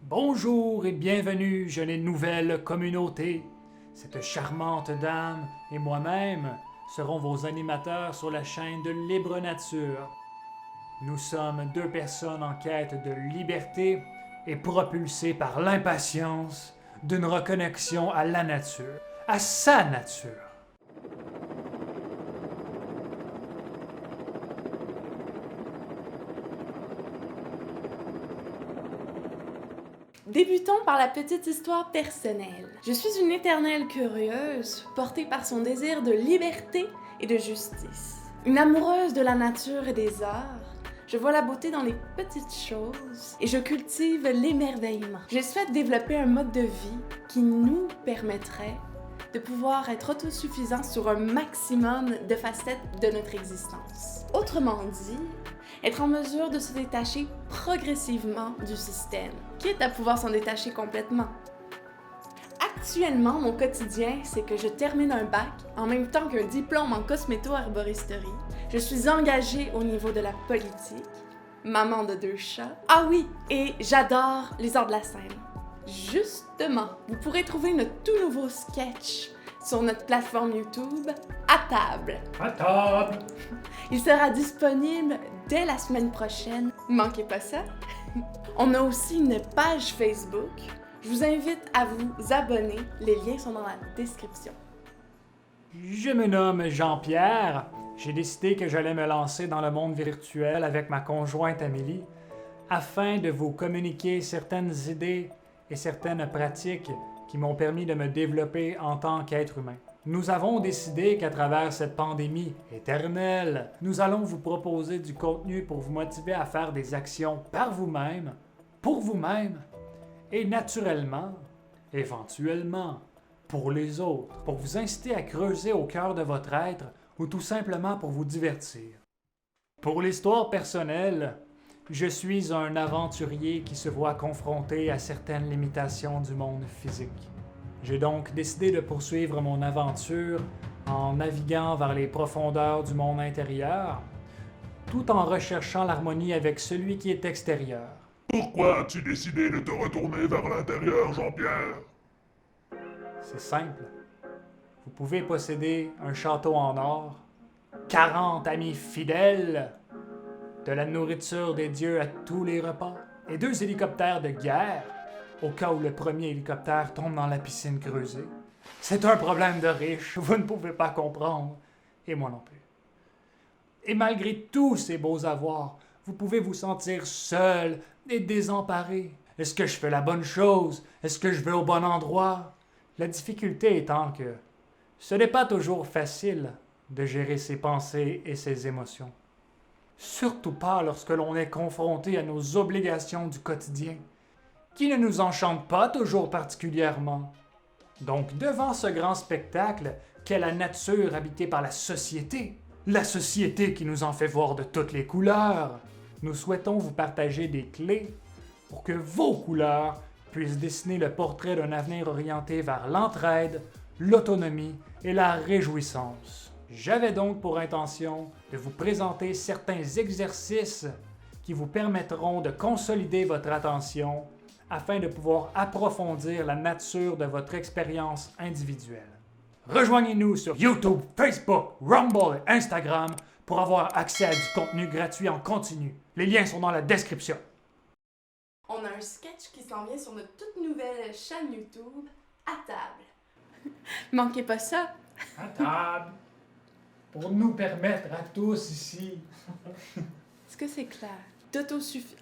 Bonjour et bienvenue, jeune et nouvelle communauté. Cette charmante dame et moi-même serons vos animateurs sur la chaîne de Libre Nature. Nous sommes deux personnes en quête de liberté et propulsées par l'impatience d'une reconnexion à la nature, à sa nature. Débutons par la petite histoire personnelle. Je suis une éternelle curieuse, portée par son désir de liberté et de justice. Une amoureuse de la nature et des arts, je vois la beauté dans les petites choses et je cultive l'émerveillement. Je souhaite développer un mode de vie qui nous permettrait de pouvoir être autosuffisants sur un maximum de facettes de notre existence. Autrement dit, être en mesure de se détacher progressivement du système, quitte à pouvoir s'en détacher complètement. Actuellement, mon quotidien, c'est que je termine un bac en même temps qu'un diplôme en cosméto-herboristerie. Je suis engagée au niveau de la politique, maman de 2 chats. Ah oui, et j'adore les arts de la scène. Justement, vous pourrez trouver notre tout nouveau sketch sur notre plateforme YouTube, À table. À table! Il sera disponible dès la semaine prochaine. Manquez pas ça! On a aussi une page Facebook. Je vous invite à vous abonner. Les liens sont dans la description. Je me nomme Jean-Pierre. J'ai décidé que j'allais me lancer dans le monde virtuel avec ma conjointe Amélie afin de vous communiquer certaines idées et certaines pratiques qui m'ont permis de me développer en tant qu'être humain. Nous avons décidé qu'à travers cette pandémie éternelle, nous allons vous proposer du contenu pour vous motiver à faire des actions par vous-même, pour vous-même, et naturellement, éventuellement, pour les autres, pour vous inciter à creuser au cœur de votre être ou tout simplement pour vous divertir. Pour l'histoire personnelle, je suis un aventurier qui se voit confronté à certaines limitations du monde physique. J'ai donc décidé de poursuivre mon aventure en naviguant vers les profondeurs du monde intérieur, tout en recherchant l'harmonie avec celui qui est extérieur. Pourquoi as-tu décidé de te retourner vers l'intérieur, Jean-Pierre? C'est simple. Vous pouvez posséder un château en or, 40 amis fidèles, de la nourriture des dieux à tous les repas, et 2 hélicoptères de guerre, au cas où le premier hélicoptère tombe dans la piscine creusée. C'est un problème de riche, vous ne pouvez pas comprendre, et moi non plus. Et malgré tous ces beaux avoirs, vous pouvez vous sentir seul et désemparé. Est-ce que je fais la bonne chose? Est-ce que je vais au bon endroit? La difficulté étant que ce n'est pas toujours facile de gérer ses pensées et ses émotions. Surtout pas lorsque l'on est confronté à nos obligations du quotidien, qui ne nous enchantent pas toujours particulièrement. Donc, devant ce grand spectacle qu'est la nature habitée par la société qui nous en fait voir de toutes les couleurs, nous souhaitons vous partager des clés pour que vos couleurs puissent dessiner le portrait d'un avenir orienté vers l'entraide, l'autonomie et la réjouissance. J'avais donc pour intention de vous présenter certains exercices qui vous permettront de consolider votre attention afin de pouvoir approfondir la nature de votre expérience individuelle. Rejoignez-nous sur YouTube, Facebook, Rumble et Instagram pour avoir accès à du contenu gratuit en continu. Les liens sont dans la description. On a un sketch qui s'en vient sur notre toute nouvelle chaîne YouTube, À table. Manquez pas ça! À table, pour nous permettre à tous ici Est-ce que c'est clair? D'autosuffisance.